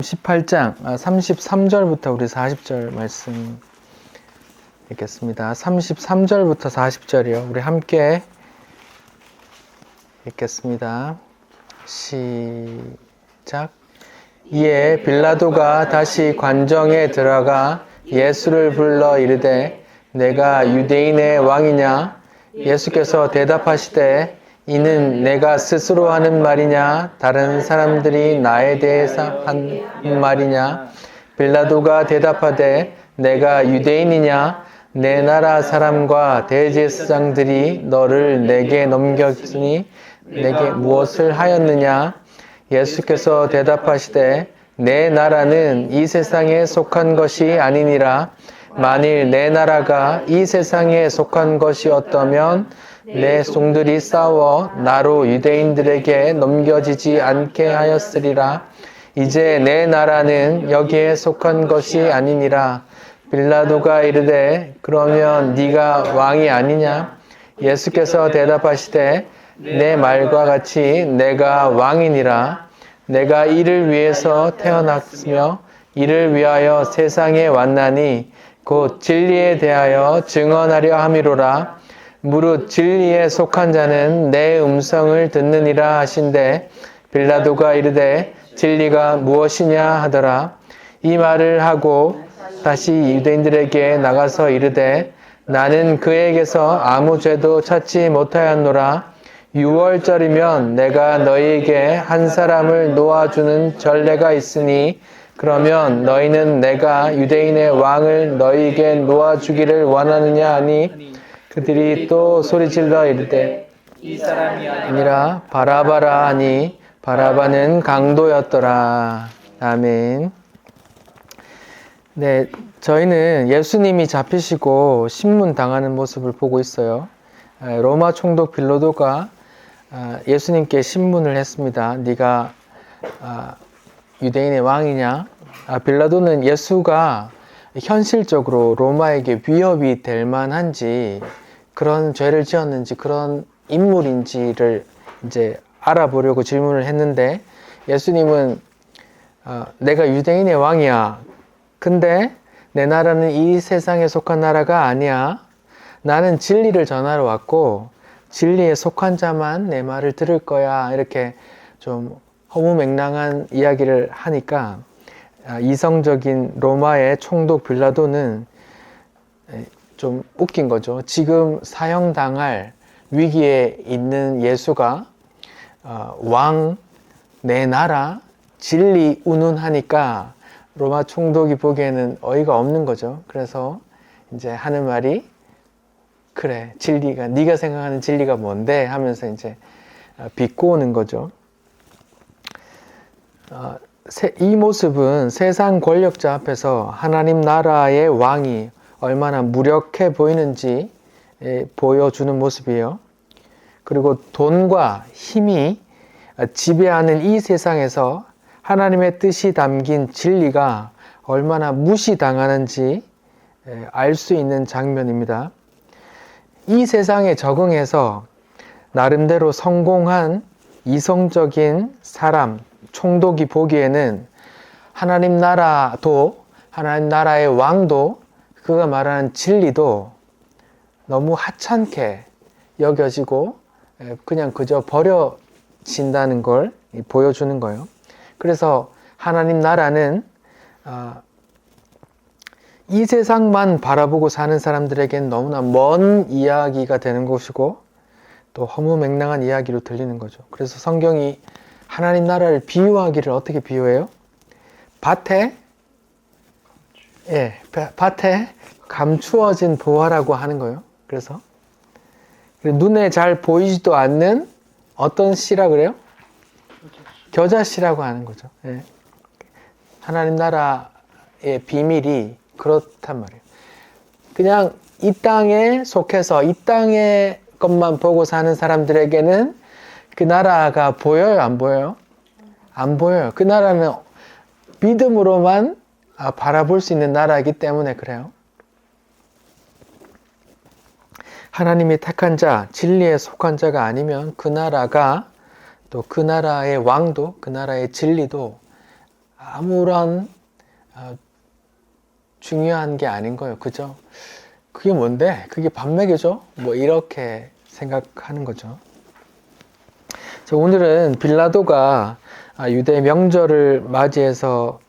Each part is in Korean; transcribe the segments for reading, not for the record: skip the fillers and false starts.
18장 33절부터 우리 40절 말씀 읽겠습니다. 33절부터 40절이요. 우리 함께 읽겠습니다. 시작. 이에 빌라도가 다시 관정에 들어가 예수를 불러 이르되 내가 유대인의 왕이냐? 예수께서 대답하시되 이는 내가 스스로 하는 말이냐 다른 사람들이 나에 대해서 한 말이냐? 빌라도가 대답하되 내가 유대인이냐? 내 나라 사람과 대제사장들이 너를 내게 넘겼으니 내게 무엇을 하였느냐? 예수께서 대답하시되 내 나라는 이 세상에 속한 것이 아니니라. 만일 내 나라가 이 세상에 속한 것이었다면 내 종들이 싸워 나로 유대인들에게 넘겨지지 않게 하였으리라. 이제 내 나라는 여기에 속한 것이 아니니라. 빌라도가 이르되 그러면 네가 왕이 아니냐? 예수께서 대답하시되 내 말과 같이 내가 왕이니라. 내가 이를 위해서 태어났으며 이를 위하여 세상에 왔나니 곧 진리에 대하여 증언하려 함이로라. 무릇 진리에 속한 자는 내 음성을 듣느니라 하신대 빌라도가 이르되 진리가 무엇이냐 하더라. 이 말을 하고 다시 유대인들에게 나가서 이르되 나는 그에게서 아무 죄도 찾지 못하였노라. 6월절이면 내가 너희에게 한 사람을 놓아주는 전례가 있으니 그러면 너희는 내가 유대인의 왕을 너희에게 놓아주기를 원하느냐 하니 그들이 또 소리질러 이르되 이 사람이 아니라 바라바라 하니 바라바는 강도였더라. 아멘. 네, 저희는 예수님이 잡히시고 신문 당하는 모습을 보고 있어요. 로마 총독 빌라도가 예수님께 신문을 했습니다. 네가 유대인의 왕이냐? 빌라도는 예수가 현실적으로 로마에게 위협이 될 만한지 그런 죄를 지었는지 그런 인물인지를 이제 알아보려고 질문을 했는데 예수님은 내가 유대인의 왕이야. 근데 내 나라는 이 세상에 속한 나라가 아니야. 나는 진리를 전하러 왔고 진리에 속한 자만 내 말을 들을 거야. 이렇게 좀 허무맹랑한 이야기를 하니까 이성적인 로마의 총독 빌라도는 좀 웃긴 거죠. 지금 사형당할 위기에 있는 예수가 왕, 내 나라, 진리 운운하니까 로마 총독이 보기에는 어이가 없는 거죠. 그래서 이제 하는 말이 그래, 진리가 네가 생각하는 진리가 뭔데? 하면서 이제 비꼬는 거죠. 이 모습은 세상 권력자 앞에서 하나님 나라의 왕이 얼마나 무력해 보이는지 보여주는 모습이에요. 그리고 돈과 힘이 지배하는 이 세상에서 하나님의 뜻이 담긴 진리가 얼마나 무시당하는지 알 수 있는 장면입니다. 이 세상에 적응해서 나름대로 성공한 이성적인 사람, 총독이 보기에는 하나님 나라도, 하나님 나라의 왕도, 그가 말하는 진리도 너무 하찮게 여겨지고 그냥 그저 버려진다는 걸 보여주는 거예요. 그래서 하나님 나라는 이 세상만 바라보고 사는 사람들에겐 너무나 먼 이야기가 되는 것이고 또 허무맹랑한 이야기로 들리는 거죠. 그래서 성경이 하나님 나라를 비유하기를 어떻게 비유해요? 밭에 감추어진 보화라고 하는 거예요. 그래서 눈에 잘 보이지도 않는 어떤 씨라 그래요? 겨자씨라고 하는 거죠. 예. 하나님 나라의 비밀이 그렇단 말이에요. 그냥 이 땅에 속해서 이 땅의 것만 보고 사는 사람들에게는 그 나라가 보여요? 안 보여요? 안 보여요. 그 나라는 믿음으로만 바라볼 수 있는 나라이기 때문에 그래요. 하나님이 택한 자, 진리에 속한 자가 아니면 그 나라가 또 그 나라의 왕도 그 나라의 진리도 아무런 중요한 게 아닌 거예요. 그죠? 그게 뭔데? 그게 밥 먹여줘? 뭐 이렇게 생각하는 거죠. 오늘은 빌라도가 유대 명절을 맞이해서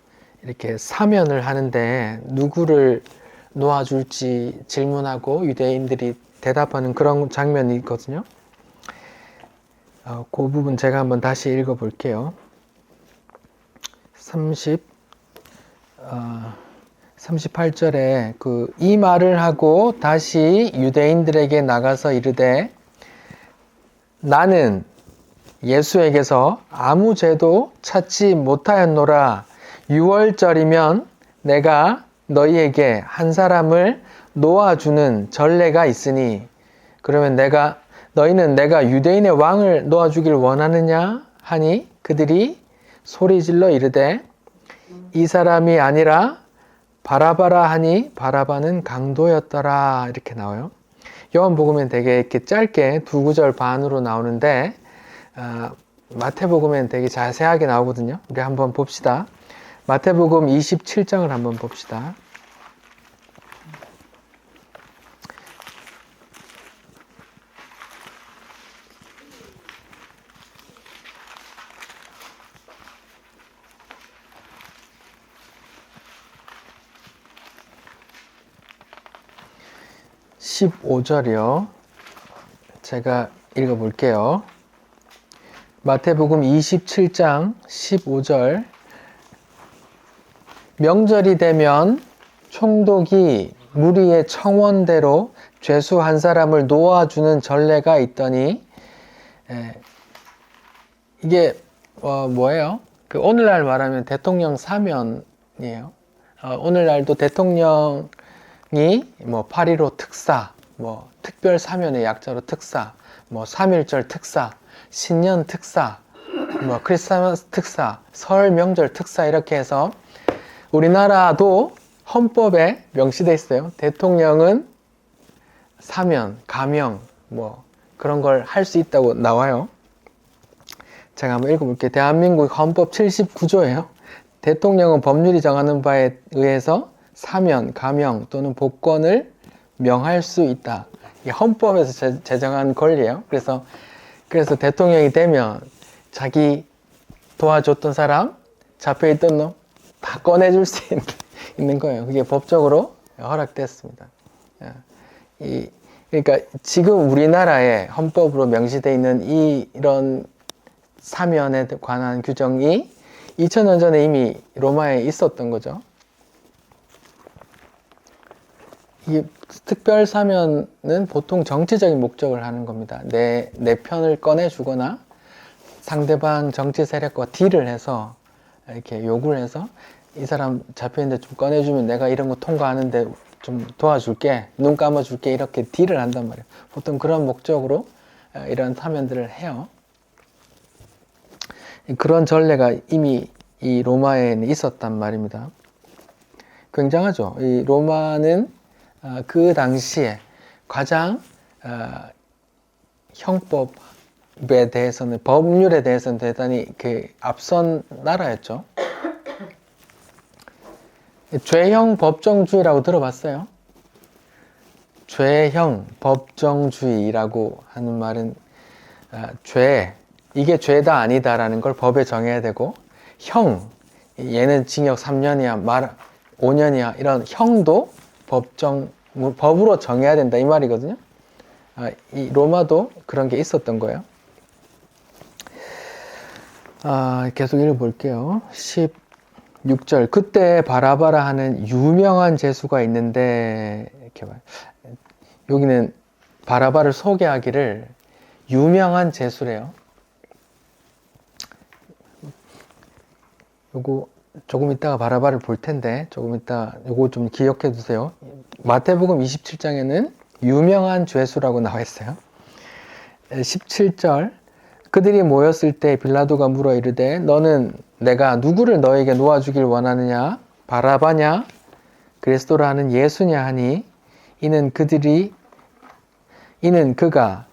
이렇게 사면을 하는데 누구를 놓아줄지 질문하고 유대인들이 대답하는 그런 장면이 있거든요. 그 부분 제가 한번 다시 읽어 볼게요. 38절에 이 말을 하고 다시 유대인들에게 나가서 이르되 나는 예수에게서 아무 죄도 찾지 못하였노라. 6월절이면 내가 너희에게 한 사람을 놓아주는 전례가 있으니 그러면 너희는 내가 유대인의 왕을 놓아주길 원하느냐 하니 그들이 소리질러 이르되 이 사람이 아니라 바라바라 하니 바라바는 강도였더라. 이렇게 나와요. 요한복음엔 되게 이렇게 짧게 2구절 반으로 나오는데 마태복음엔 되게 자세하게 나오거든요. 우리 한번 봅시다. 마태복음 27장을 한번 봅시다. (15절이요) 제가 읽어볼게요. 마태복음 27장 15절 명절이 되면 총독이 무리의 청원대로 죄수 한 사람을 놓아주는 전례가 있더니 이게 뭐예요? 오늘날 말하면 대통령 사면이에요. 오늘날도 대통령이 8.15 특사, 특별 사면의 약자로 특사, 3.1절 특사, 신년 특사, 크리스마스 특사, 설 명절 특사 이렇게 해서 우리나라도 헌법에 명시되어 있어요. 대통령은 사면, 가명, 그런 걸 할 수 있다고 나와요. 제가 한번 읽어볼게요. 대한민국 헌법 79조예요. 대통령은 법률이 정하는 바에 의해서 사면, 가명 또는 복권을 명할 수 있다. 이게 헌법에서 제정한 권리예요. 그래서 대통령이 되면 자기 도와줬던 사람, 잡혀있던 놈 다 꺼내줄 수 있는 거예요. 그게 법적으로 허락됐습니다. 그러니까 지금 우리나라의 헌법으로 명시되어 있는 이런 사면에 관한 규정이 2000년 전에 이미 로마에 있었던 거죠. 이 특별 사면은 보통 정치적인 목적을 하는 겁니다. 내 편을 꺼내주거나 상대방 정치 세력과 딜을 해서 이렇게 요구를 해서 이 사람 잡혀있는데 좀 꺼내주면 내가 이런 거 통과하는데 좀 도와줄게, 눈 감아줄게 이렇게 딜을 한단 말이에요. 보통 그런 목적으로 이런 사면들을 해요. 그런 전례가 이미 이 로마에는 있었단 말입니다. 굉장하죠. 이 로마는 그 당시에 가장 형법에 대해서는, 법률에 대해서는 대단히 앞선 나라였죠. 죄형 법정주의라고 들어봤어요? 죄형 법정주의라고 하는 말은 이게 죄다 아니다라는 걸 법에 정해야 되고, 얘는 징역 3년이야, 5년이야 이런 형도 법으로 정해야 된다 이 말이거든요. 이 로마도 그런 게 있었던 거예요. 계속 읽어볼게요. 16절 그때 바라바라 하는 유명한 죄수가 있는데, 이렇게 봐요. 여기는 바라바를 소개하기를 유명한 죄수래요. 요거 조금 이따가 바라바를 볼 텐데 조금 이따 요거 좀 기억해 두세요. 마태복음 27장에는 유명한 죄수라고 나와 있어요. 17절 그들이 모였을 때 빌라도가 물어 이르되 너는 내가 누구를 너에게 놓아주길 원하느냐? 바라바냐? 그리스도라 하는 예수냐 하니 이는 그가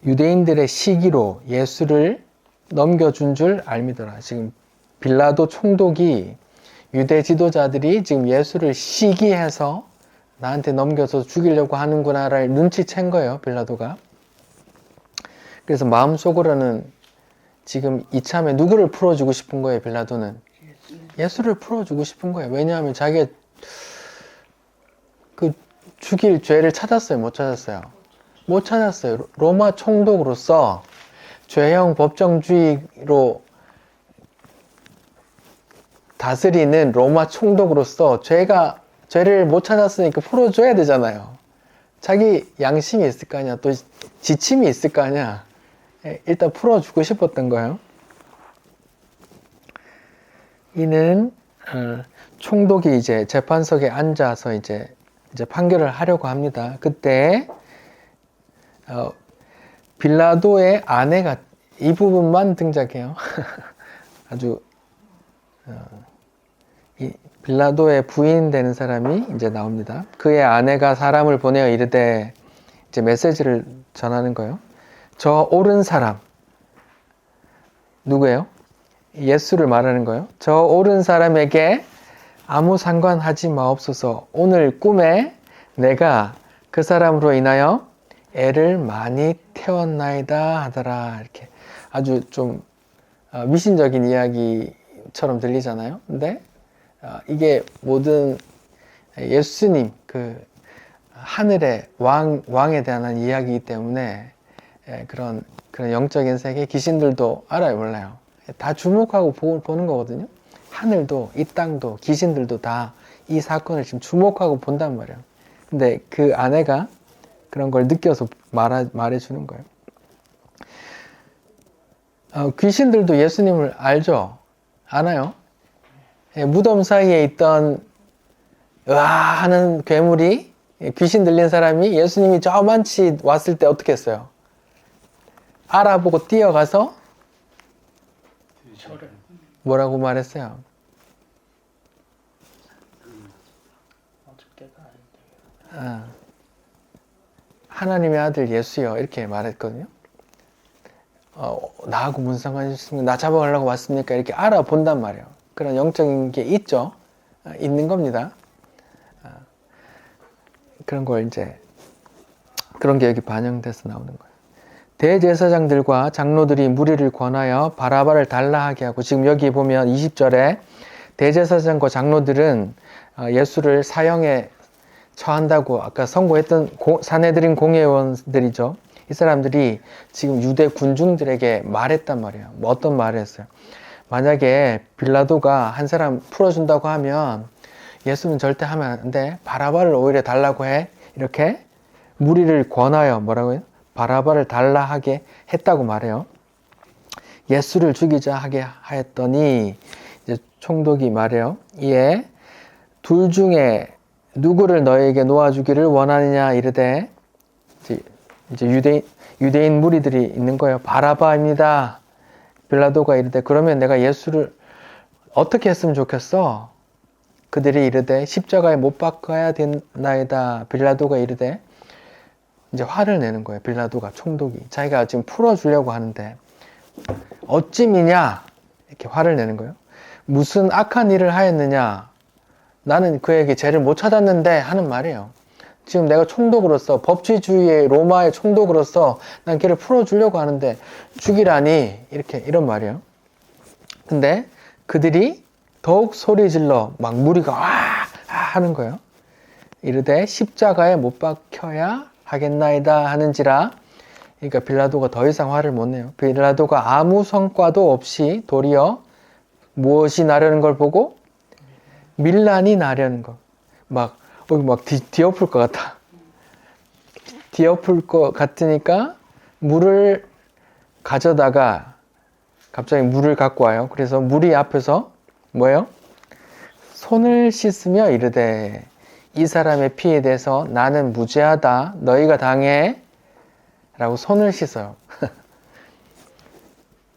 유대인들의 시기로 예수를 넘겨준 줄 알미더라. 지금 빌라도 총독이 유대 지도자들이 지금 예수를 시기해서 나한테 넘겨서 죽이려고 하는구나를 눈치챈 거예요, 빌라도가. 그래서 마음속으로는 지금 이참에 누구를 풀어주고 싶은 거예요, 빌라도는? 예수를 풀어주고 싶은 거예요. 왜냐하면 자기가 그 죽일 죄를 찾았어요, 못 찾았어요? 못 찾았어요. 로마 총독으로서 죄형 법정주의로 다스리는 로마 총독으로서 죄를 못 찾았으니까 풀어줘야 되잖아요. 자기 양심이 있을 거 아니야. 또 지침이 있을 거 아니야. 일단 풀어주고 싶었던 거예요. 이는 총독이 이제 재판석에 앉아서 이제 판결을 하려고 합니다. 그때 빌라도의 아내가 이 부분만 등장해요. 아주 이 빌라도의 부인 되는 사람이 이제 나옵니다. 그의 아내가 사람을 보내어 이르되 이제 메시지를 전하는 거예요. 저 옳은 사람 누구예요? 예수를 말하는 거예요. 저 옳은 사람에게 아무 상관하지 마옵소서. 오늘 꿈에 내가 그 사람으로 인하여 애를 많이 태웠나이다 하더라. 이렇게 아주 좀 미신적인 이야기처럼 들리잖아요. 근데 이게 모든 예수님 그 하늘의 왕에 대한 이야기이기 때문에 그런 영적인 세계 귀신들도 알아요, 몰라요? 다 주목하고 보는 거거든요. 하늘도 이 땅도 귀신들도 다 이 사건을 지금 주목하고 본단 말이에요. 근데 그 아내가 그런 걸 느껴서 말해주는 거예요. 귀신들도 예수님을 알죠? 아나요? 무덤 사이에 있던 으아 하는 괴물이 귀신 들린 사람이 예수님이 저만치 왔을 때 어떻게 했어요? 알아보고 뛰어가서 뭐라고 말했어요? 하나님의 아들 예수여 이렇게 말했거든요. 나하고 무슨 상관이 있습니까? 나 잡아가려고 왔습니까? 이렇게 알아본단 말이에요. 그런 영적인 게 있죠. 있는 겁니다. 그런 걸 이제 그런 게 여기 반영돼서 나오는 거예요. 대제사장들과 장로들이 무리를 권하여 바라바를 달라하게 하고, 지금 여기 보면 20절에 대제사장과 장로들은 예수를 사형에 처한다고 아까 선고했던 사내들인 공회원들이죠. 이 사람들이 지금 유대 군중들에게 말했단 말이에요. 뭐 어떤 말을 했어요? 만약에 빌라도가 한 사람 풀어준다고 하면 예수는 절대 하면 안 돼. 바라바를 오히려 달라고 해. 이렇게 무리를 권하여 뭐라고 해요? 바라바를 달라 하게 했다고 말해요. 예수를 죽이자 하게 하였더니 이제 총독이 말해요. 이에 둘 중에 누구를 너에게 놓아주기를 원하느냐 이르되, 이제 유대인 무리들이 있는 거예요. 바라바입니다. 빌라도가 이르되 그러면 내가 예수를 어떻게 했으면 좋겠어? 그들이 이르되 십자가에 못 박아야 된나이다. 빌라도가 이르되 이제 화를 내는 거예요. 빌라도가, 총독이 자기가 지금 풀어주려고 하는데 어찌미냐 이렇게 화를 내는 거예요. 무슨 악한 일을 하였느냐? 나는 그에게 죄를 못 찾았는데 하는 말이에요. 지금 내가 총독으로서, 법치주의의 로마의 총독으로서 난 걔를 풀어주려고 하는데 죽이라니, 이런 말이에요. 근데 그들이 더욱 소리질러 막 무리가 와 하는 거예요. 이르되 십자가에 못 박혀야 하겠나이다 하는지라. 그러니까 빌라도가 더 이상 화를 못 내요. 빌라도가 아무 성과도 없이 도리어 무엇이 나려는 걸 보고 밀란이 나려는 거. 막 뒤엎을 것 같아. 뒤엎을 것 같으니까 물을 가져다가 갑자기 물을 갖고 와요. 그래서 무리 앞에서 뭐예요? 손을 씻으며 이르되 이 사람의 피에 대해서 나는 무죄하다. 너희가 당해. 라고 손을 씻어요.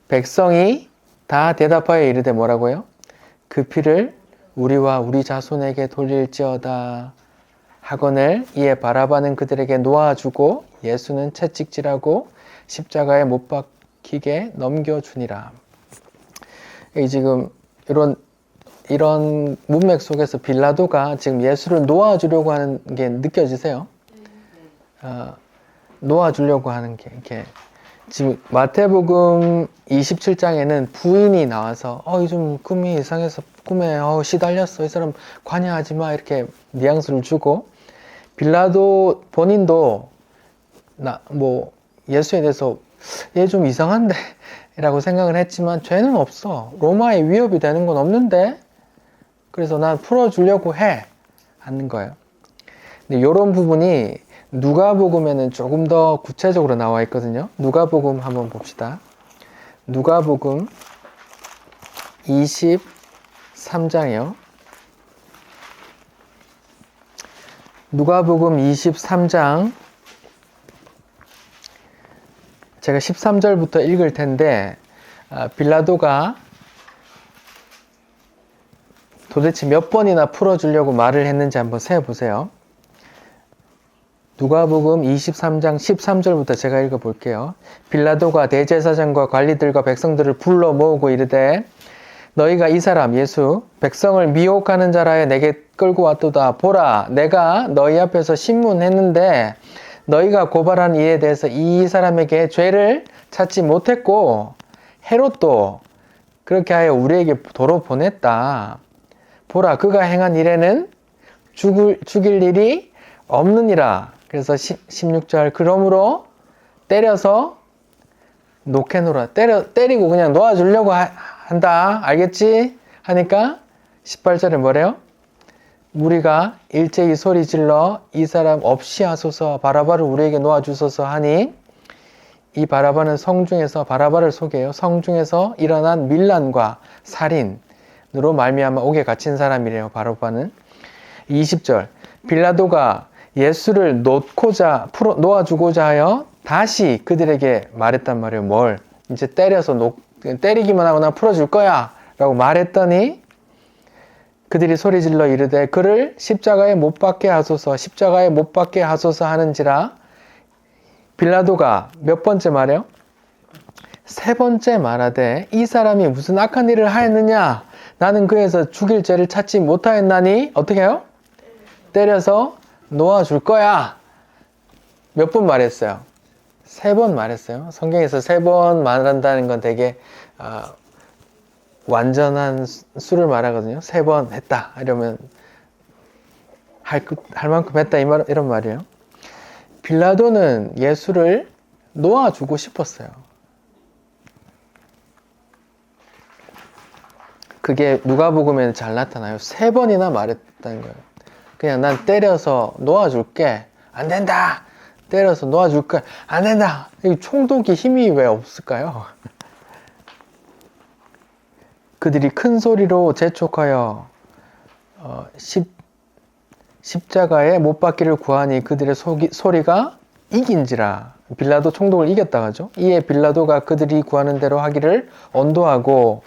백성이 다 대답하여 이르되 뭐라고요? 그 피를 우리와 우리 자손에게 돌릴지어다 하거늘. 이에 바라바는 그들에게 놓아주고 예수는 채찍질하고 십자가에 못 박히게 넘겨주니라. 이 지금 이런 문맥 속에서 빌라도가 지금 예수를 놓아주려고 하는 게 느껴지세요? 놓아주려고 하는 게 이렇게 지금 마태복음 27장에는 부인이 나와서 요즘 꿈이 이상해서 꿈에 시달렸어, 이 사람 관여하지 마, 이렇게 뉘앙스를 주고, 빌라도 본인도 예수에 대해서 얘 좀 이상한데 라고 생각을 했지만 죄는 없어, 로마에 위협이 되는 건 없는데, 그래서 난 풀어주려고 하는 거예요. 근데 이런 부분이 누가복음에는 조금 더 구체적으로 나와 있거든요. 누가복음 한번 봅시다. 누가복음 23장이요. 누가복음 23장, 제가 13절부터 읽을 텐데, 빌라도가 도대체 몇 번이나 풀어주려고 말을 했는지 한번 세어보세요. 누가복음 23장 13절부터 제가 읽어볼게요. 빌라도가 대제사장과 관리들과 백성들을 불러 모으고 이르되, 너희가 이 사람 예수 백성을 미혹하는 자라여 내게 끌고 왔도다. 보라, 내가 너희 앞에서 신문했는데 너희가 고발한 이에 대해서 이 사람에게 죄를 찾지 못했고 헤롯도 그렇게 하여 우리에게 도로 보냈다. 보라, 그가 행한 일에는 죽일 일이 없느니라. 그래서 16절, 그러므로 때려서 놓게노라. 때리고 그냥 놓아주려고 한다. 알겠지? 하니까 18절에 뭐래요? 우리가 일제히 소리질러 이 사람 없이 하소서, 바라바를 우리에게 놓아주소서 하니, 이 바라바는 성중에서, 바라바를 소개해요. 성중에서 일어난 밀란과 살인으로 말미암아 옥에 갇힌 사람이래요. 바라바는. 20절, 빌라도가 예수를 놓아주고자 하여 다시 그들에게 말했단 말이에요. 뭘? 이제 때리기만 하고 나 풀어줄 거야 라고 말했더니 그들이 소리질러 이르되 그를 십자가에 못 박게 하소서, 십자가에 못 박게 하소서 하는지라. 빌라도가 몇 번째 말해요? 세 번째 말하되 이 사람이 무슨 악한 일을 하였느냐? 나는 그에서 죽일 죄를 찾지 못하였나니 어떻게 해요? 때려서 놓아줄 거야. 몇 번 말했어요? 세 번 말했어요. 성경에서 세 번 말한다는 건 되게 완전한 수를 말하거든요. 세 번 했다 이러면 할 만큼 했다 이런 말이에요. 빌라도는 예수를 놓아주고 싶었어요. 그게 누가복음에는 잘 나타나요. 세 번이나 말했다는 거예요. 그냥 난 때려서 놓아줄게. 안 된다. 때려서 놓아줄게. 안 된다. 이 총독이 힘이 왜 없을까요? 그들이 큰 소리로 재촉하여 십자가에 못 박기를 구하니 그들의 소리가 이긴지라. 빌라도 총독을 이겼다 하죠. 이에 빌라도가 그들이 구하는 대로 하기를 언도하고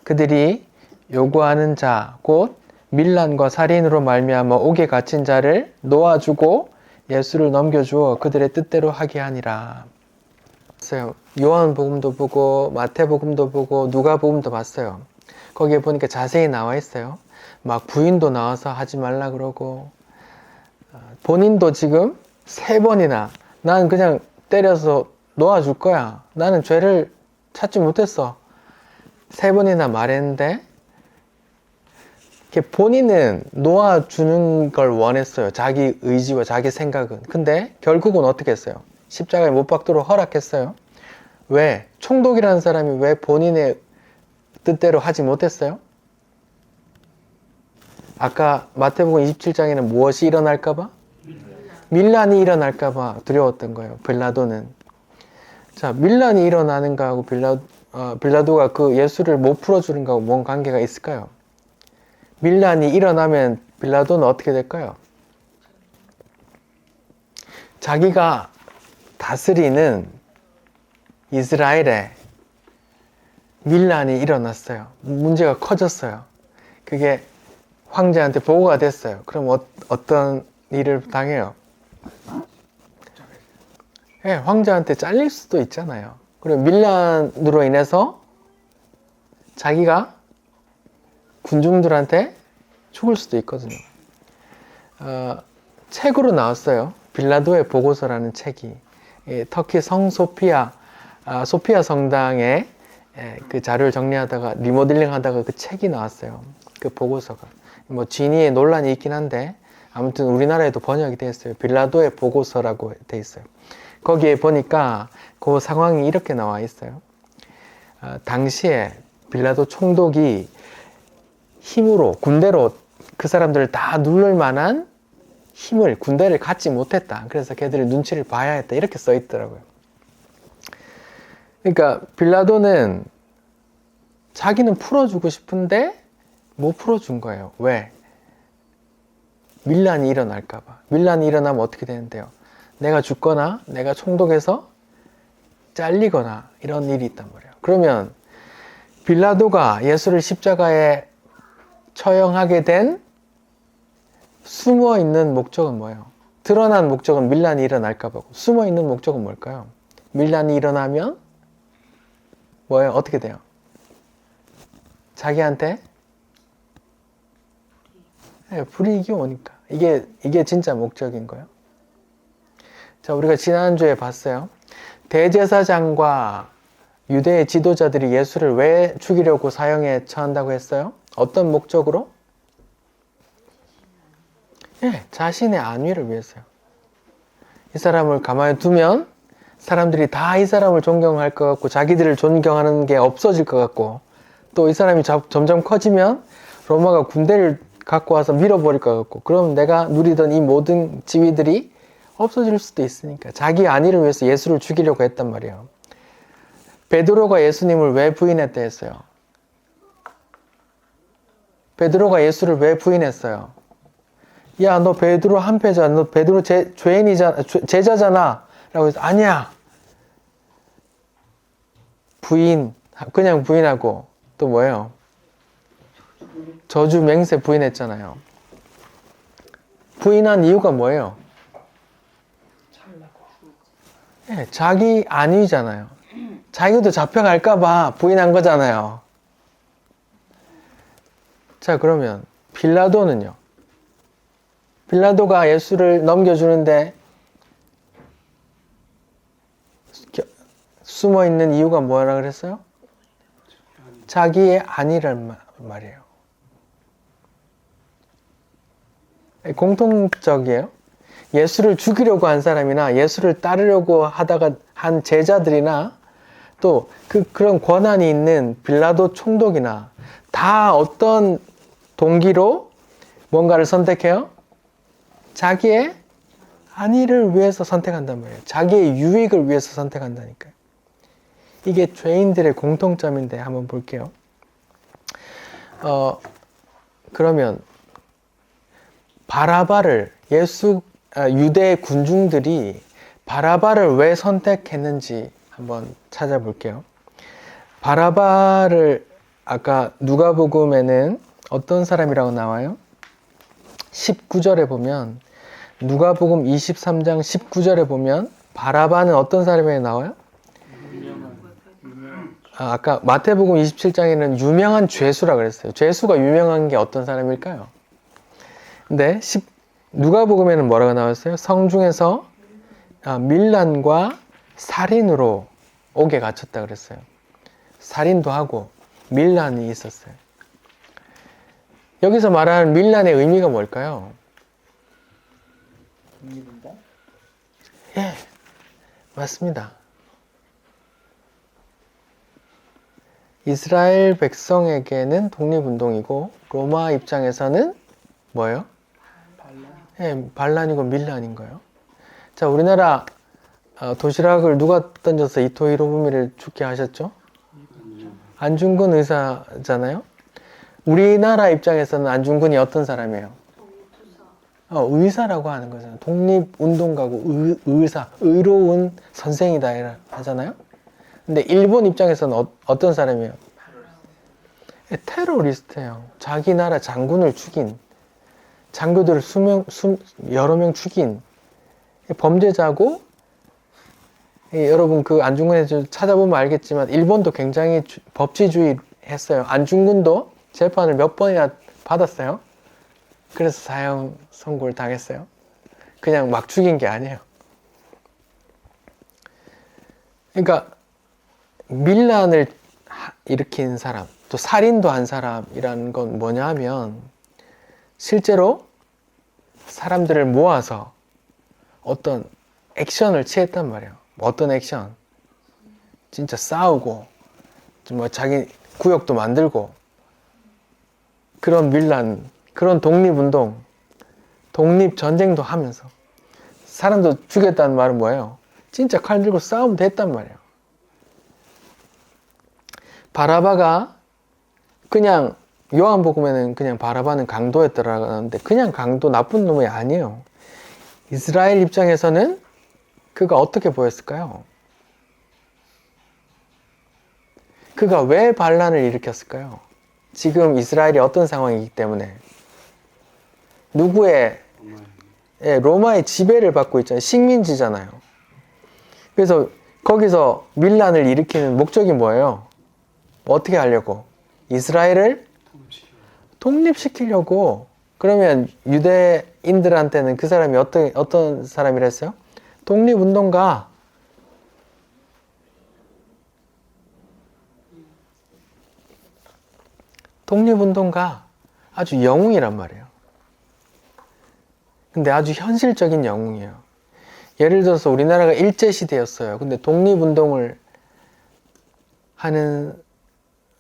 그들이 요구하는 자 곧 밀란과 살인으로 말미암아 옥에 갇힌 자를 놓아주고 예수를 넘겨주어 그들의 뜻대로 하게 하니라. 요한복음도 보고 마태복음도 보고 누가복음도 봤어요. 거기에 보니까 자세히 나와 있어요. 막 부인도 나와서 하지 말라 그러고, 본인도 지금 세 번이나 난 그냥 때려서 놓아줄 거야, 나는 죄를 찾지 못했어, 세 번이나 말했는데 본인은 놓아주는 걸 원했어요. 자기 의지와 자기 생각은. 근데 결국은 어떻게 했어요? 십자가에 못 박도록 허락했어요. 왜? 총독이라는 사람이 왜 본인의 뜻대로 하지 못했어요? 아까 마태복음 27장에는 무엇이 일어날까봐? 밀란이 일어날까봐 두려웠던 거예요. 빌라도는. 자, 밀란이 일어나는 거하고 빌라도가 그 예수를 못 풀어주는 거하고 뭔 관계가 있을까요? 밀란이 일어나면 빌라도는 어떻게 될까요? 자기가 다스리는 이스라엘에 밀란이 일어났어요. 문제가 커졌어요. 그게 황제한테 보고가 됐어요. 그럼 어떤 일을 당해요? 네, 황제한테 잘릴 수도 있잖아요. 그리고 밀란으로 인해서 자기가 군중들한테 죽을 수도 있거든요. 책으로 나왔어요. 빌라도의 보고서라는 책이. 터키 성 소피아 성당에 그 자료를 정리하다가 리모델링 하다가 그 책이 나왔어요. 그 보고서가. 뭐 진위에 논란이 있긴 한데 아무튼 우리나라에도 번역이 되어 있어요. 빌라도의 보고서라고 되어 있어요. 거기에 보니까 그 상황이 이렇게 나와 있어요. 당시에 빌라도 총독이 힘으로 군대로 그 사람들을 다 누를 만한 군대를 갖지 못했다. 그래서 걔들의 눈치를 봐야 했다. 이렇게 써 있더라고요. 그러니까 빌라도는 자기는 풀어주고 싶은데 못 풀어준 거예요. 왜? 밀란이 일어날까봐. 밀란이 일어나면 어떻게 되는데요? 내가 죽거나 내가 총독에서 잘리거나 이런 일이 있단 말이에요. 그러면 빌라도가 예수를 십자가에 처형하게 된 숨어있는 목적은 뭐예요? 드러난 목적은 밀란이 일어날까봐. 숨어있는 목적은 뭘까요? 밀란이 일어나면 뭐예요? 어떻게 돼요? 자기한테 불이익이 오니까. 이게 진짜 목적인 거예요. 자, 우리가 지난주에 봤어요. 대제사장과 유대의 지도자들이 예수를 왜 죽이려고 사형에 처한다고 했어요? 어떤 목적으로? 자신의 안위를 위해서요. 이 사람을 가만히 두면 사람들이 다 이 사람을 존경할 것 같고 자기들을 존경하는 게 없어질 것 같고 또 이 사람이 점점 커지면 로마가 군대를 갖고 와서 밀어버릴 것 같고 그럼 내가 누리던 이 모든 지위들이 없어질 수도 있으니까 자기 안위를 위해서 예수를 죽이려고 했단 말이에요. 베드로가 예수님을 왜 부인했다 했어요? 베드로가 예수를 왜 부인했어요? 야, 너 베드로 한패잖아. 너 베드로 죄인이잖아. 제자잖아. 라고 해서 아니야. 그냥 부인하고 또 뭐예요? 저주 맹세 부인했잖아요. 부인한 이유가 뭐예요? 자기 안위잖아요. 자기도 잡혀갈까봐 부인한 거잖아요. 자, 그러면 빌라도는요? 빌라도가 예수를 넘겨주는데 숨어있는 이유가 뭐라 그랬어요? 자기의 안위란 말이에요. 공통적이에요. 예수를 죽이려고 한 사람이나 예수를 따르려고 하다가 한 제자들이나 또 그런 권한이 있는 빌라도 총독이나 다 어떤 동기로 뭔가를 선택해요? 자기의 안위를 위해서 선택한단 말이에요. 자기의 유익을 위해서 선택한다니까요. 이게 죄인들의 공통점인데 한번 볼게요. 그러면 바라바를 유대 군중들이 바라바를 왜 선택했는지 한번 찾아볼게요. 바라바를 아까 누가복음에는 어떤 사람이라고 나와요? 19절에 보면 누가복음 23장 19절에 보면 바라바는 어떤 사람이 나와요? 아까 마태복음 27장에는 유명한 죄수라 그랬어요. 죄수가 유명한 게 어떤 사람일까요? 근데 누가복음에는 뭐라고 나왔어요? 성중에서 밀란과 살인으로 옥에 갇혔다 그랬어요. 살인도 하고 밀란이 있었어요. 여기서 말하는 밀란의 의미가 뭘까요? 예, 맞습니다. 이스라엘 백성에게는 독립운동이고 로마 입장에서는 뭐예요? 반란이고 밀란인 거예요. 자, 우리나라 도시락을 누가 던져서 이토 히로부미를 죽게 하셨죠? 안중근 의사잖아요. 우리나라 입장에서는 안중근이 어떤 사람이에요? 의사라고 하는 거잖아요. 독립운동가고 의사, 의로운 선생이다 하잖아요. 근데 일본 입장에서는 어떤 사람이에요? 테러리스트예요. 자기 나라 장군을 죽인, 장교들을 여러 명 죽인 범죄자고, 여러분 그 안중근에 찾아보면 알겠지만 일본도 굉장히 법치주의 했어요. 안중근도 재판을 몇 번이나 받았어요. 그래서 사형 선고를 당했어요. 그냥 막 죽인 게 아니에요. 그러니까 밀란을 일으킨 사람, 또 살인도 한 사람이라는 건 뭐냐 하면 실제로 사람들을 모아서 어떤 액션을 취했단 말이에요. 어떤 액션? 진짜 싸우고 뭐 자기 구역도 만들고 그런 밀란, 그런 독립운동, 독립전쟁도 하면서 사람도 죽였다는 말은 뭐예요? 진짜 칼 들고 싸우면 됐단 말이에요. 바라바가 그냥 요한복음에는 그냥 바라바는 강도였더라는데 그냥 강도 나쁜 놈이 아니에요. 이스라엘 입장에서는 그가 어떻게 보였을까요? 그가 왜 반란을 일으켰을까요? 지금 이스라엘이 어떤 상황이기 때문에 누구의 로마의 지배를 받고 있잖아요. 식민지잖아요. 그래서 거기서 밀란을 일으키는 목적이 뭐예요? 어떻게 하려고? 이스라엘을 독립시키려고. 그러면 유대인들한테는 그 사람이 어떤 사람이랬어요? 독립운동가. 독립운동가. 아주 영웅이란 말이에요. 근데 아주 현실적인 영웅이에요. 예를 들어서 우리나라가 일제시대였어요. 근데 독립운동을 하는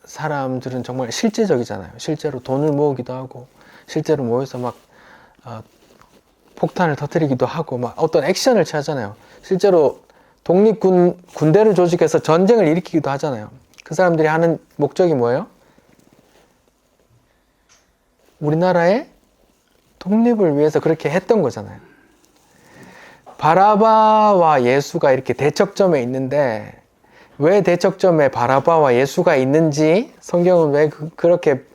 사람들은 정말 실제적이잖아요. 실제로 돈을 모으기도 하고, 실제로 모여서 막 폭탄을 터뜨리기도 하고, 막 어떤 액션을 취하잖아요. 실제로 군대를 조직해서 전쟁을 일으키기도 하잖아요. 그 사람들이 하는 목적이 뭐예요? 우리나라의 독립을 위해서 그렇게 했던 거잖아요. 바라바와 예수가 이렇게 대척점에 있는데 왜 대척점에 바라바와 예수가 있는지 성경은 왜 그렇게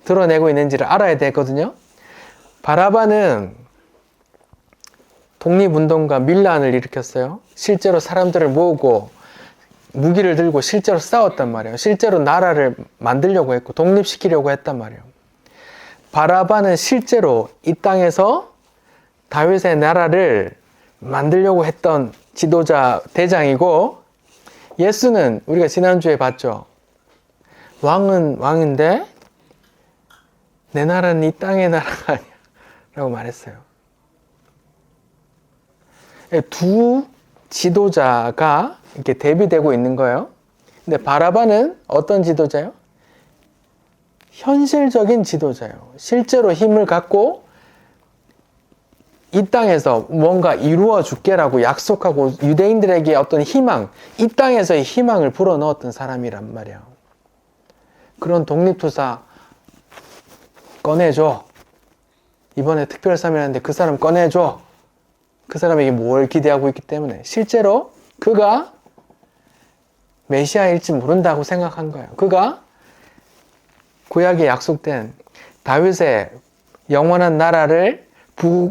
드러내고 있는지를 알아야 되거든요. 바라바는 독립운동가 밀란을 일으켰어요. 실제로 사람들을 모으고 무기를 들고 실제로 싸웠단 말이에요. 실제로 나라를 만들려고 했고 독립시키려고 했단 말이에요. 바라바는 실제로 이 땅에서 다윗의 나라를 만들려고 했던 지도자 대장이고, 예수는 우리가 지난주에 봤죠. 왕은 왕인데 내 나라는 이 땅의 나라가 아니야 라고 말했어요. 두 지도자가 이렇게 대비되고 있는 거예요. 근데 바라바는 어떤 지도자예요? 현실적인 지도자예요. 실제로 힘을 갖고 이 땅에서 뭔가 이루어 줄게라고 약속하고 유대인들에게 어떤 희망, 이 땅에서의 희망을 불어넣었던 사람이란 말이에요. 그런 독립투사 꺼내줘. 이번에 특별사면하는데 그 사람 꺼내줘. 그 사람에게 뭘 기대하고 있기 때문에 실제로 그가 메시아일지 모른다고 생각한 거예요. 그가 구약에 약속된 다윗의 영원한 나라를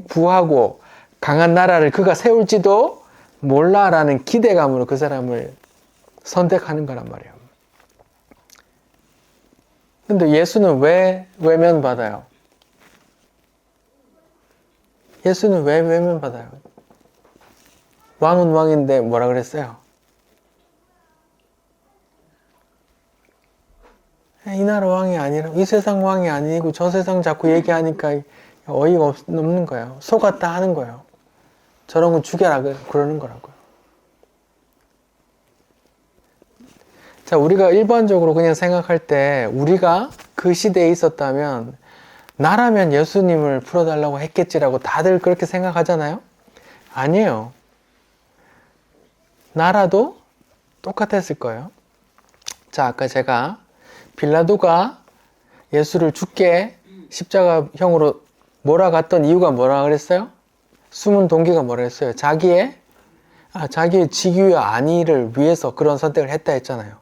부하고 강한 나라를 그가 세울지도 몰라라는 기대감으로 그 사람을 선택하는 거란 말이에요. 근데 예수는 왜 외면받아요? 예수는 왜 외면받아요? 왕은 왕인데 뭐라 그랬어요? 이 나라 왕이 아니라 이 세상 왕이 아니고 저 세상 자꾸 얘기하니까 어이가 없는 거예요. 속았다 하는 거예요. 저런 건 죽여라 그러는 거라고요. 자, 우리가 일반적으로 그냥 생각할 때 우리가 그 시대에 있었다면 나라면 예수님을 풀어달라고 했겠지라고 다들 그렇게 생각하잖아요. 아니에요. 나라도 똑같았을 거예요. 자, 아까 제가 빌라도가 예수를 죽게 십자가형으로 몰아갔던 이유가 뭐라 그랬어요? 숨은 동기가 뭐라 했어요? 자기의 직위와 안위를 위해서 그런 선택을 했다 했잖아요.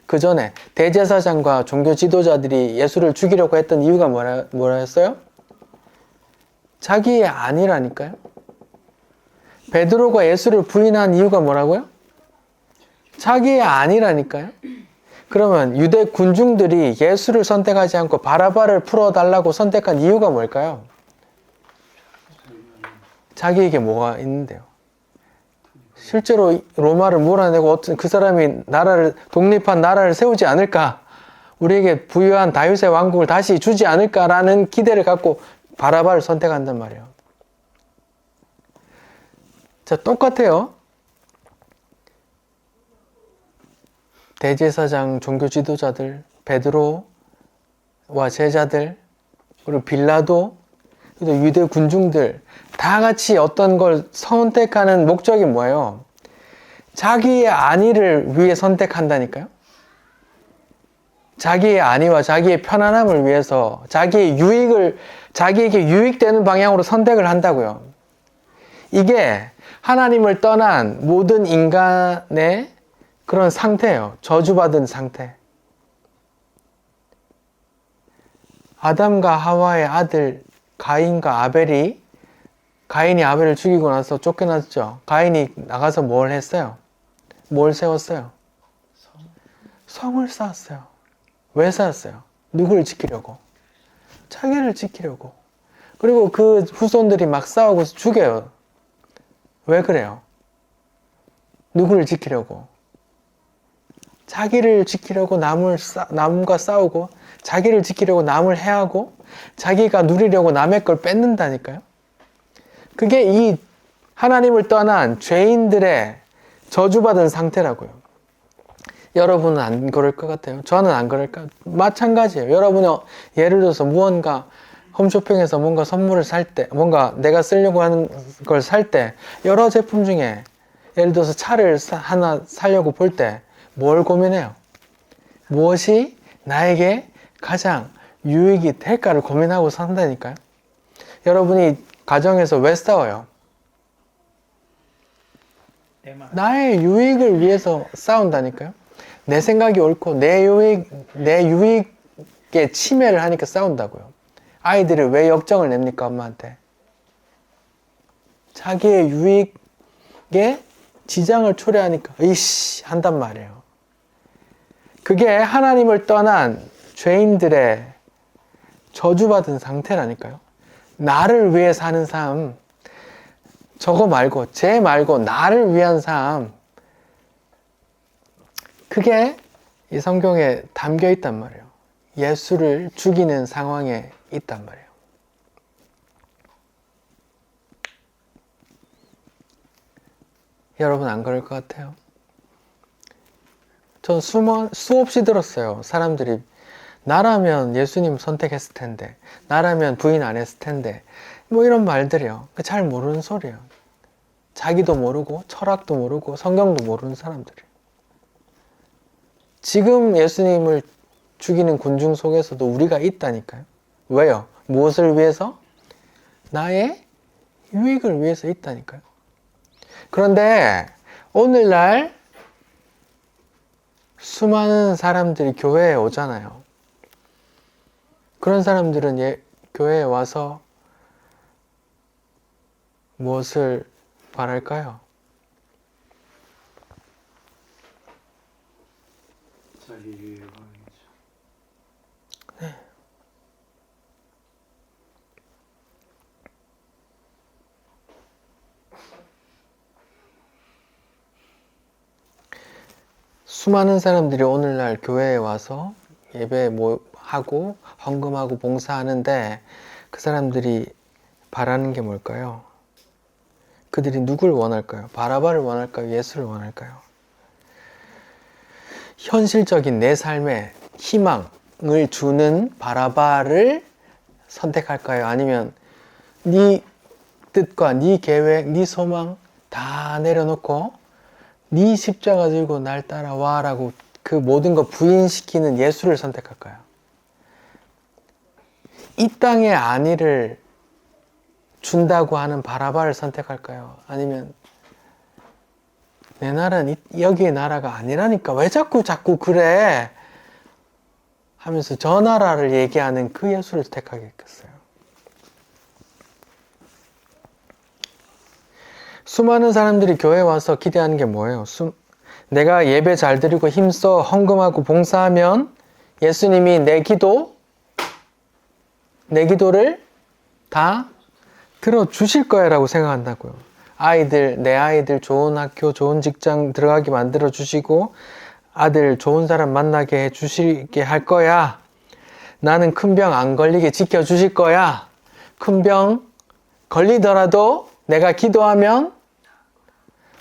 그 전에 대제사장과 종교 지도자들이 예수를 죽이려고 했던 이유가 뭐라 했어요? 자기의 안위라니까요. 베드로가 예수를 부인한 이유가 뭐라고요? 자기의 안위라니까요. 그러면 유대 군중들이 예수를 선택하지 않고 바라바를 풀어달라고 선택한 이유가 뭘까요? 자기에게 뭐가 있는데요? 실제로 로마를 몰아내고 어떤 그 사람이 독립한 나라를 세우지 않을까? 우리에게 부유한 다윗의 왕국을 다시 주지 않을까라는 기대를 갖고 바라바를 선택한단 말이에요. 자, 똑같아요. 대제사장 종교 지도자들, 베드로와 제자들, 그리고 빌라도, 그리고 유대 군중들 다 같이 어떤 걸 선택하는 목적이 뭐예요? 자기의 안위를 위해 선택한다니까요. 자기의 안위와 자기의 편안함을 위해서 자기에게 유익되는 방향으로 선택을 한다고요. 이게 하나님을 떠난 모든 인간의 그런 상태예요. 저주받은 상태. 아담과 하와의 아들 가인과 아벨이, 가인이 아벨을 죽이고 나서 쫓겨났죠. 가인이 나가서 뭘 했어요? 뭘 세웠어요? 성을 쌓았어요. 왜 쌓았어요? 누구를 지키려고? 자기를 지키려고. 그리고 그 후손들이 막 싸우고 죽여요. 왜 그래요? 누구를 지키려고? 자기를 지키려고 남과 싸우고, 자기를 지키려고 남을 해하고, 자기가 누리려고 남의 걸 뺏는다니까요. 그게 이 하나님을 떠난 죄인들의 저주받은 상태라고요. 여러분은 안 그럴 것 같아요. 저는 안 그럴까? 마찬가지예요. 여러분이 예를 들어서 무언가 홈쇼핑에서 뭔가 선물을 살 때, 뭔가 내가 쓰려고 하는 걸 살 때, 여러 제품 중에 예를 들어서 차를 하나 사려고 볼 때 뭘 고민해요? 무엇이 나에게 가장 유익이 될까를 고민하고 산다니까요. 여러분이 가정에서 왜 싸워요? 나의 유익을 위해서 싸운다니까요. 내 생각이 옳고 내 유익에 침해를 하니까 싸운다고요. 아이들이 왜 역정을 냅니까, 엄마한테? 자기의 유익에 지장을 초래하니까 이씨 한단 말이에요. 그게 하나님을 떠난 죄인들의 저주받은 상태라니까요. 나를 위해 사는 삶, 저거 말고, 쟤 말고 나를 위한 삶, 그게 이 성경에 담겨 있단 말이에요. 예수를 죽이는 상황에 있단 말이에요. 여러분 안 그럴 것 같아요? 전 수없이 들었어요. 사람들이 나라면 예수님 선택했을 텐데, 나라면 부인 안 했을 텐데, 뭐 이런 말들이요. 잘 모르는 소리예요. 자기도 모르고 철학도 모르고 성경도 모르는 사람들이에요. 지금 예수님을 죽이는 군중 속에서도 우리가 있다니까요. 왜요? 무엇을 위해서? 나의 유익을 위해서 있다니까요. 그런데 오늘날 수많은 사람들이 교회에 오잖아요. 그런 사람들은 교회에 와서 무엇을 바랄까요? 자기 유익을 원하죠. 네. 수많은 사람들이 오늘날 교회에 와서 예배 하고 헌금하고 봉사하는데 그 사람들이 바라는 게 뭘까요? 그들이 누굴 원할까요? 바라바를 원할까요? 예수를 원할까요? 현실적인 내 삶에 희망을 주는 바라바를 선택할까요? 아니면 네 뜻과 네 계획, 네 소망 다 내려놓고 네 십자가 들고 날 따라와 라고 그 모든 거 부인시키는 예수를 선택할까요? 이 땅의 안위를 준다고 하는 바라바를 선택할까요? 아니면 내 나라는 여기의 나라가 아니라니까 왜 자꾸 그래? 하면서 저 나라를 얘기하는 그 예수를 택하겠어요. 수많은 사람들이 교회에 와서 기대하는 게 뭐예요? 내가 예배 잘 드리고 힘써 헌금하고 봉사하면 예수님이 내 기도를 다 들어주실 거야 라고 생각한다고요. 내 아이들 좋은 학교, 좋은 직장 들어가게 만들어 주시고 아들 좋은 사람 만나게 해 주시게 할 거야. 나는 큰 병 안 걸리게 지켜주실 거야. 큰 병 걸리더라도 내가 기도하면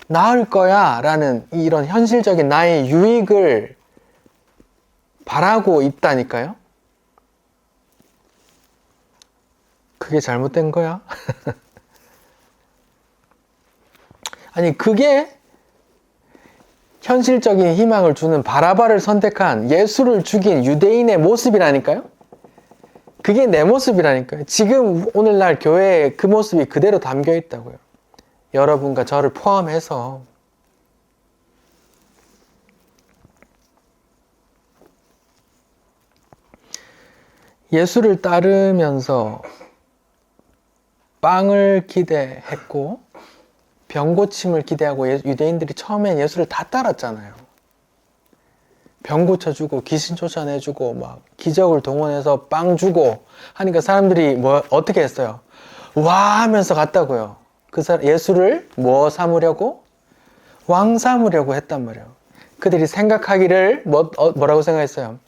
나을 거야 라는 이런 현실적인 나의 유익을 바라고 있다니까요. 그게 잘못된 거야? 아니 그게 현실적인 희망을 주는 바라바를 선택한 예수를 죽인 유대인의 모습이라니까요. 그게 내 모습이라니까요. 지금 오늘날 교회에 그 모습이 그대로 담겨 있다고요. 여러분과 저를 포함해서. 예수를 따르면서 빵을 기대했고 병 고침을 기대하고 유대인들이 처음엔 예수를 다 따랐잖아요. 병 고쳐주고 귀신 쫓아내주고 막 기적을 동원해서 빵 주고 하니까 사람들이 어떻게 했어요? 와 하면서 갔다고요. 예수를 뭐 삼으려고? 왕 삼으려고 했단 말이에요. 그들이 생각하기를 뭐라고 생각했어요?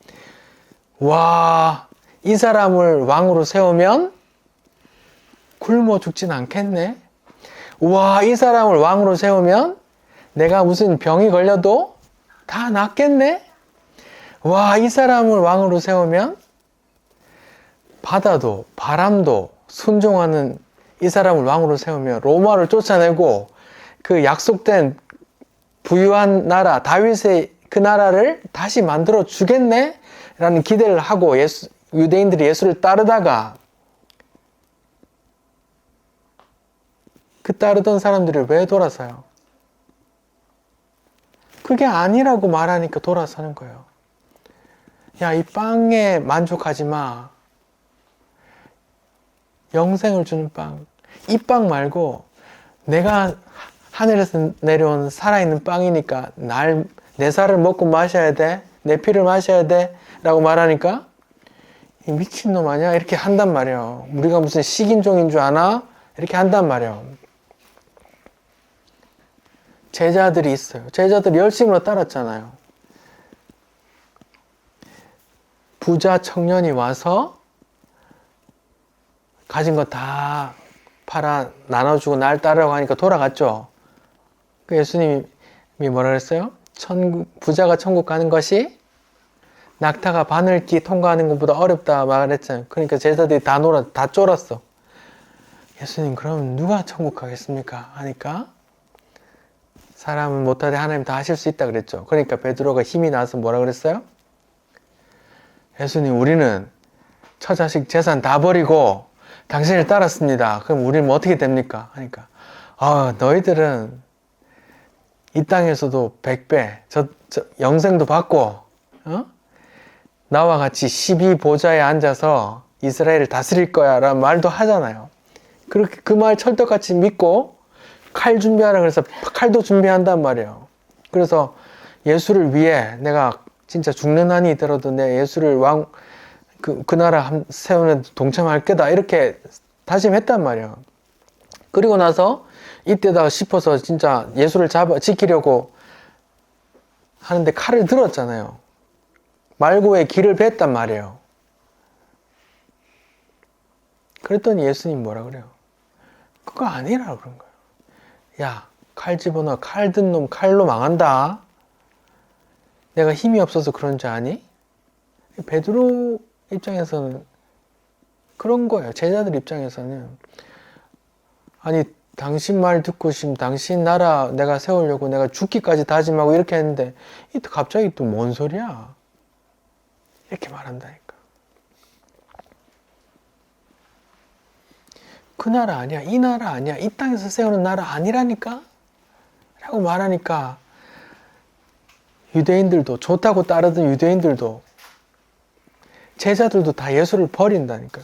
와, 이 사람을 왕으로 세우면 굶어 죽진 않겠네. 와, 이 사람을 왕으로 세우면 내가 무슨 병이 걸려도 다 낫겠네. 와, 이 사람을 왕으로 세우면 바다도 바람도 순종하는 이 사람을 왕으로 세우면 로마를 쫓아내고 그 약속된 부유한 나라 다윗의 그 나라를 다시 만들어 주겠네 라는 기대를 하고 유대인들이 예수를 따르다가 그 따르던 사람들이 왜 돌아서요? 그게 아니라고 말하니까 돌아서는 거예요. 야, 이 빵에 만족하지 마. 영생을 주는 빵. 이 빵 말고 내가 하늘에서 내려온 살아있는 빵이니까 내 살을 먹고 마셔야 돼. 내 피를 마셔야 돼. 라고 말하니까 이 미친놈 아니야? 이렇게 한단 말이에요. 우리가 무슨 식인종인 줄 아나? 이렇게 한단 말이에요. 제자들이 있어요. 제자들이 열심으로 따랐잖아요. 부자 청년이 와서 가진 거 다 팔아 나눠주고 날 따르라고 하니까 돌아갔죠. 그 예수님이 뭐라 그랬어요? 부자가 천국 가는 것이 낙타가 바늘기 통과하는 것보다 어렵다 말했잖아요. 그러니까 제자들이 다 쫄았어. 예수님 그럼 누가 천국 가겠습니까? 하니까 사람은 못하되 하나님 다 하실 수 있다 그랬죠. 그러니까 베드로가 힘이 나서 뭐라 그랬어요? 예수님 우리는 처자식 재산 다 버리고 당신을 따랐습니다. 그럼 우리는 어떻게 됩니까? 하니까 너희들은 이 땅에서도 100배 영생도 받고 나와 같이 12보좌에 앉아서 이스라엘을 다스릴 거야 라는 말도 하잖아요. 그렇게 그 말 철떡같이 믿고 칼 준비하라 그래서 칼도 준비한단 말이에요. 그래서 예수를 위해 내가 진짜 죽는 한이 있더라도 내 예수를 그 나라 세우는 동참할 거다 이렇게 다짐했단 말이에요. 그리고 나서 이때다 싶어서 진짜 예수를 지키려고 하는데 칼을 들었잖아요. 말고의 길을 뱉단 말이에요. 그랬더니 예수님 뭐라 그래요? 그거 아니라 그런 거예요. 야, 칼 집어넣어. 칼 든 놈 칼로 망한다. 내가 힘이 없어서 그런 줄 아니? 베드로 입장에서는 그런 거예요. 제자들 입장에서는 아니 당신 말 듣고 싶으면 당신 나라 내가 세우려고 내가 죽기까지 다짐하고 이렇게 했는데 갑자기 또 뭔 소리야? 이렇게 말한다니까. 그 나라 아니야. 이 나라 아니야. 이 땅에서 세우는 나라 아니라니까? 라고 말하니까 유대인들도 좋다고 따르던 유대인들도 제자들도 다 예수를 버린다니까.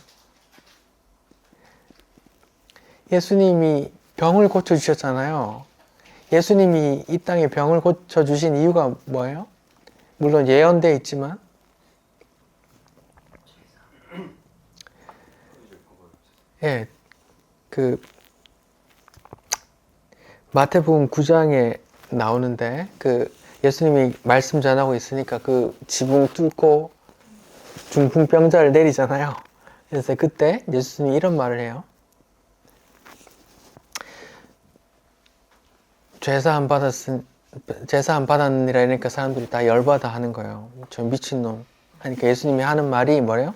예수님이 병을 고쳐주셨잖아요. 예수님이 이 땅에 병을 고쳐주신 이유가 뭐예요? 물론 예언되어 있지만 예, 그 마태복음 9장에 나오는데 그 예수님이 말씀 전하고 있으니까 그 지붕 뚫고 중풍병자를 내리잖아요. 그래서 그때 예수님이 이런 말을 해요. 제사 안 받았느니라 이러니까 사람들이 다 열받아 하는 거예요. 저 미친놈 하니까 예수님이 하는 말이 뭐래요?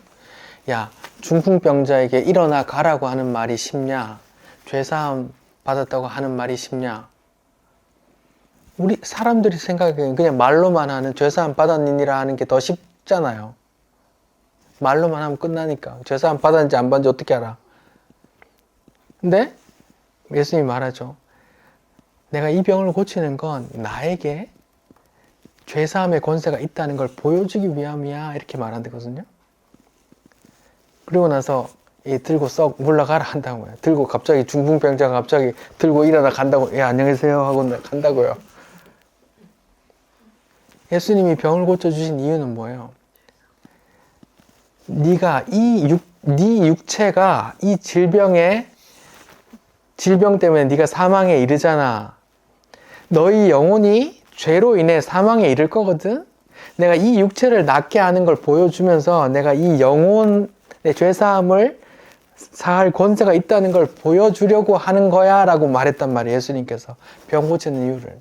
야, 중풍병자에게 일어나 가라고 하는 말이 쉽냐? 죄사함 받았다고 하는 말이 쉽냐? 우리 사람들이 생각하기엔 그냥 말로만 하는 죄사함 받았느니라 하는 게 더 쉽잖아요. 말로만 하면 끝나니까. 죄사함 받았는지 안 받는지 어떻게 알아? 근데 예수님이 말하죠. 내가 이 병을 고치는 건 나에게 죄사함의 권세가 있다는 걸 보여주기 위함이야. 이렇게 말한다거든요. 그리고 나서 들고 썩 물러가라 한다고요. 들고 갑자기 중풍병자가 갑자기 들고 일어나 간다고. 예, 안녕하세요 하고 간다고요. 예수님이 병을 고쳐주신 이유는 뭐예요? 네가 네 육체가 이 질병 때문에 네가 사망에 이르잖아. 너희 영혼이 죄로 인해 사망에 이를 거거든. 내가 이 육체를 낫게 하는 걸 보여주면서 내가 이 영혼의 죄사함을 사할 권세가 있다는 걸 보여주려고 하는 거야 라고 말했단 말이에요. 예수님께서 병 고치는 이유를.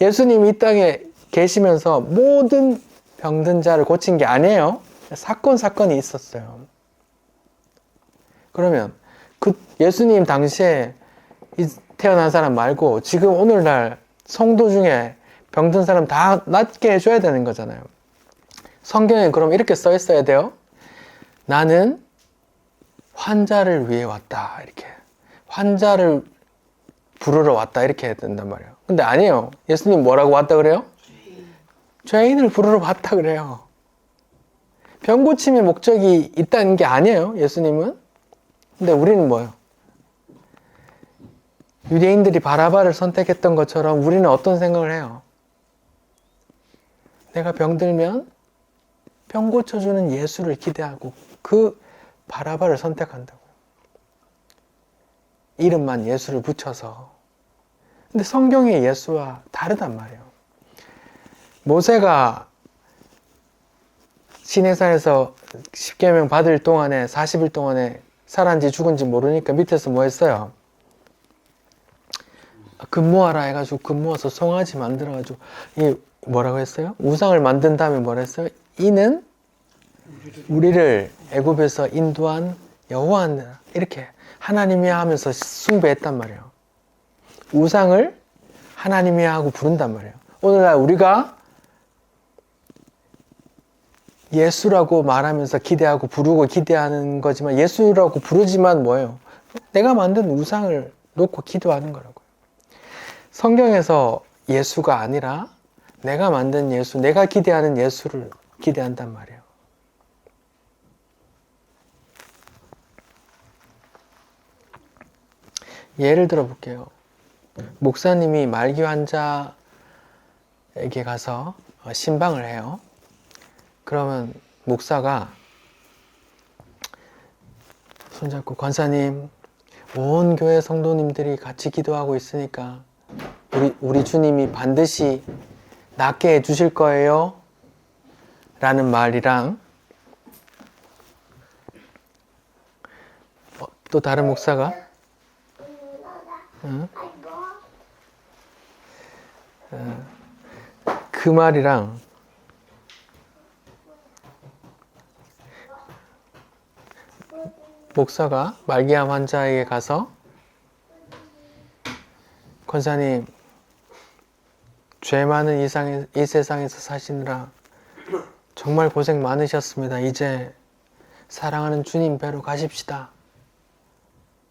예수님이 이 땅에 계시면서 모든 병든 자를 고친 게 아니에요. 사건이 있었어요. 그러면 그 예수님 당시에 태어난 사람 말고 지금 오늘날 성도 중에 병든 사람 다 낫게 해줘야 되는 거잖아요. 성경에 그럼 이렇게 써 있어야 돼요. 나는 환자를 위해 왔다. 이렇게. 환자를 부르러 왔다. 이렇게 해야 된단 말이에요. 근데 아니에요. 예수님 뭐라고 왔다 그래요? 죄인을 부르러 왔다 그래요. 병 고침의 목적이 있다는 게 아니에요. 예수님은. 근데 우리는 뭐예요? 유대인들이 바라바를 선택했던 것처럼 우리는 어떤 생각을 해요? 내가 병들면 병 고쳐주는 예수를 기대하고 그 바라바를 선택한다고요. 이름만 예수를 붙여서. 근데 성경의 예수와 다르단 말이에요. 모세가 시내산에서 십계명 받을 동안에 40일 동안에 살았는지 죽은지 모르니까 밑에서 뭐 했어요? 근무하라 해가지고 근무해서 송아지 만들어가지고 이 뭐라고 했어요? 우상을 만든 다음에 뭐라 했어요? 이는 우리를 애굽에서 인도한 여호와니라 이렇게 하나님이야 하면서 숭배했단 말이에요. 우상을 하나님이야 하고 부른단 말이에요. 오늘날 우리가 예수라고 말하면서 기대하고 부르고 기대하는 거지만 예수라고 부르지만 뭐예요? 내가 만든 우상을 놓고 기도하는 거라고요. 성경에서 예수가 아니라 내가 만든 예수, 내가 기대하는 예수를 기대한단 말이에요. 예를 들어 볼게요. 목사님이 말기 환자에게 가서 신방을 해요. 그러면 목사가 손잡고 권사님, 온 교회 성도님들이 같이 기도하고 있으니까 우리 주님이 반드시 낫게 해주실 거예요 라는 말이랑 또 다른 목사가 그 말이랑 목사가 말기암 환자에게 가서 권사님, 죄 많은 이 세상에서 사시느라 정말 고생 많으셨습니다. 이제 사랑하는 주님 뵈러 가십시다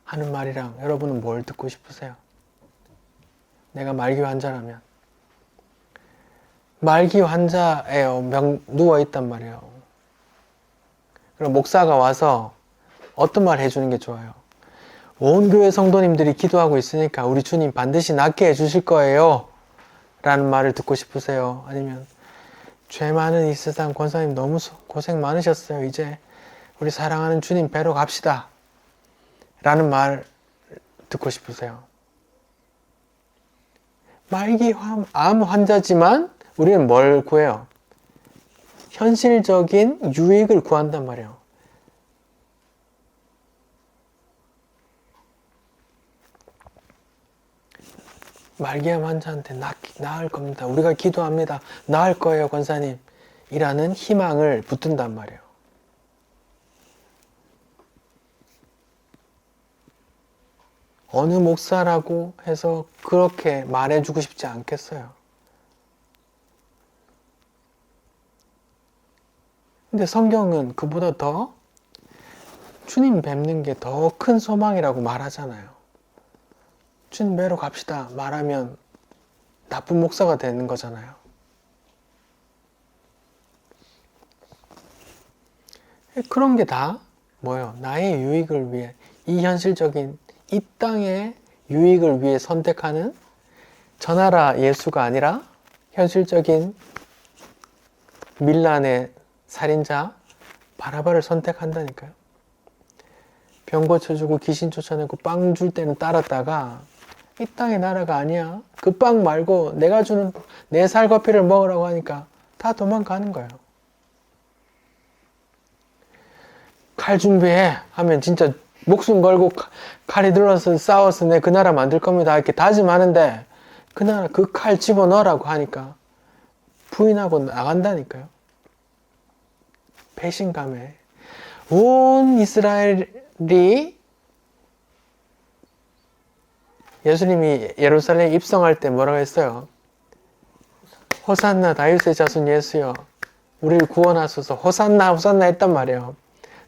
하는 말이랑 여러분은 뭘 듣고 싶으세요? 내가 말기 환자라면 말기 환자예요. 누워있단 말이에요. 그럼 목사가 와서 어떤 말 해주는 게 좋아요? 온 교회 성도님들이 기도하고 있으니까 우리 주님 반드시 낫게 해주실 거예요 라는 말을 듣고 싶으세요? 아니면 죄 많은 이 세상 권사님 너무 고생 많으셨어요. 이제 우리 사랑하는 주님 뵈러 갑시다 라는 말 듣고 싶으세요? 말기암 환자지만 우리는 뭘 구해요? 현실적인 유익을 구한단 말이에요. 말기암 환자한테 나을 겁니다. 우리가 기도합니다. 나을 거예요, 권사님. 이라는 희망을 붙든단 말이에요. 어느 목사라고 해서 그렇게 말해주고 싶지 않겠어요. 근데 성경은 그보다 더 주님 뵙는 게 더 큰 소망이라고 말하잖아요. 주님 뵈러 갑시다 말하면 나쁜 목사가 되는 거잖아요. 그런 게 다 뭐예요? 나의 유익을 위해, 이 현실적인 이 땅의 유익을 위해 선택하는 저 나라 예수가 아니라 현실적인 밀란의 살인자 바라바를 선택한다니까요. 병 고쳐주고 귀신 쫓아내고 빵 줄 때는 따랐다가 이 땅의 나라가 아니야. 그 빵 말고 내가 주는 내 살커피를 먹으라고 하니까 다 도망가는 거예요. 칼 준비해 하면 진짜 목숨 걸고 칼이 들어서 싸워서 내 그 나라 만들 겁니다 이렇게 다짐하는데 그 나라 그 칼 집어넣으라고 하니까 부인하고 나간다니까요. 배신감에 온 이스라엘이 예수님이 예루살렘에 입성할 때 뭐라고 했어요? 호산나 다윗의 자손 예수여 우리를 구원하소서. 호산나 호산나 했단 말이에요.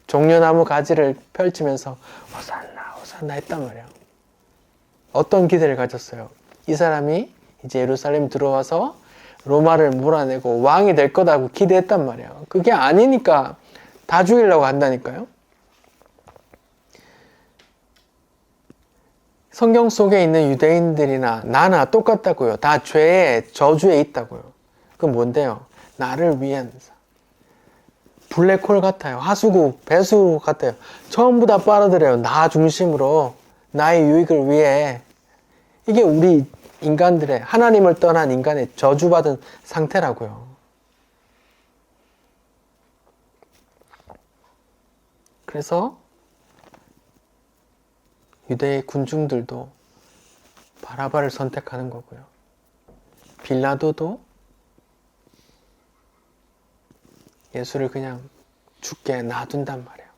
종려나무 가지를 펼치면서 호산나 호산나 했단 말이에요. 어떤 기대를 가졌어요? 이 사람이 이제 예루살렘 들어와서 로마를 몰아내고 왕이 될 거다고 기대했단 말이에요. 그게 아니니까 다 죽이려고 한다니까요. 성경 속에 있는 유대인들이나 나나 똑같다고요. 다 죄의 저주에 있다고요. 그건 뭔데요? 나를 위한 블랙홀 같아요. 하수구, 배수 같아요. 전부 다 빨아들여요. 나 중심으로 나의 유익을 위해. 이게 우리 인간들의, 하나님을 떠난 인간의 저주받은 상태라고요. 그래서 유대의 군중들도 바라바를 선택하는 거고요. 빌라도도 예수를 그냥 죽게 놔둔단 말이에요.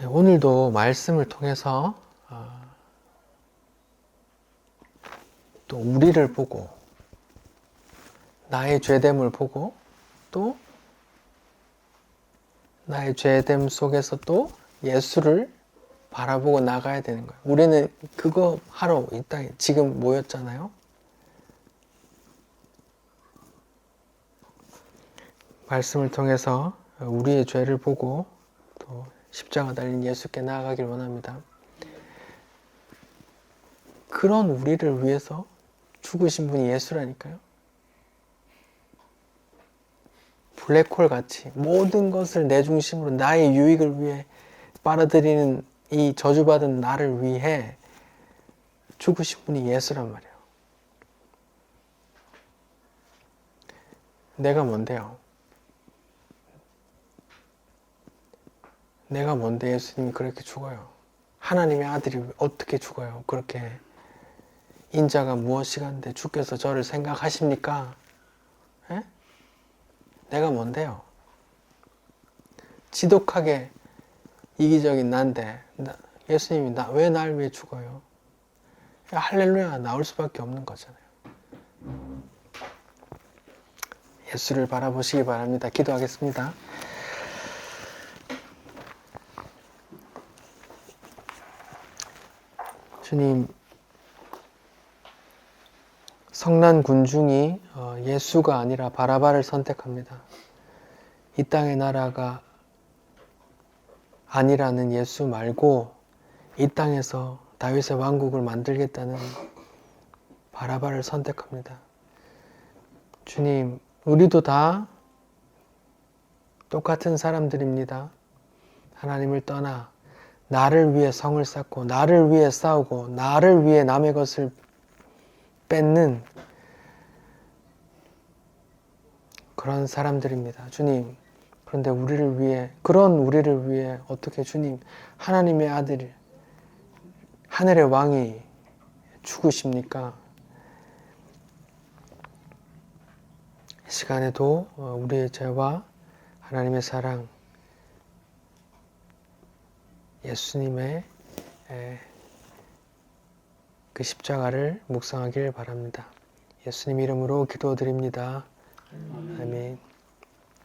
오늘도 말씀을 통해서 또 우리를 보고 나의 죄됨을 보고 또 나의 죄됨 속에서 또 예수를 바라보고 나가야 되는 거예요. 우리는 그거 하러 이 땅에 지금 모였잖아요. 말씀을 통해서 우리의 죄를 보고 또 십자가 달린 예수께 나아가길 원합니다. 그런 우리를 위해서 죽으신 분이 예수라니까요. 블랙홀 같이 모든 것을 내 중심으로 나의 유익을 위해 빨아들이는 이 저주받은 나를 위해 죽으신 분이 예수란 말이에요. 내가 뭔데요? 내가 뭔데 예수님이 그렇게 죽어요? 하나님의 아들이 어떻게 죽어요? 그렇게 인자가 무엇이간데 주께서 저를 생각하십니까? 에? 내가 뭔데요? 지독하게 이기적인 난데 예수님이 왜 날 위해 죽어요? 할렐루야 나올 수밖에 없는 거잖아요. 예수를 바라보시기 바랍니다. 기도하겠습니다. 주님, 성난 군중이 예수가 아니라 바라바를 선택합니다. 이 땅의 나라가 아니라는 예수 말고 이 땅에서 다윗의 왕국을 만들겠다는 바라바를 선택합니다. 주님, 우리도 다 똑같은 사람들입니다. 하나님을 떠나 나를 위해 성을 쌓고 나를 위해 싸우고 나를 위해 남의 것을 뺏는 그런 사람들입니다. 주님, 그런데 그런 우리를 위해 어떻게 주님, 하나님의 아들, 하늘의 왕이 죽으십니까? 이 시간에도 우리의 죄와 하나님의 사랑, 예수님의 그 십자가를 묵상하길 바랍니다. 예수님 이름으로 기도드립니다. 아멘.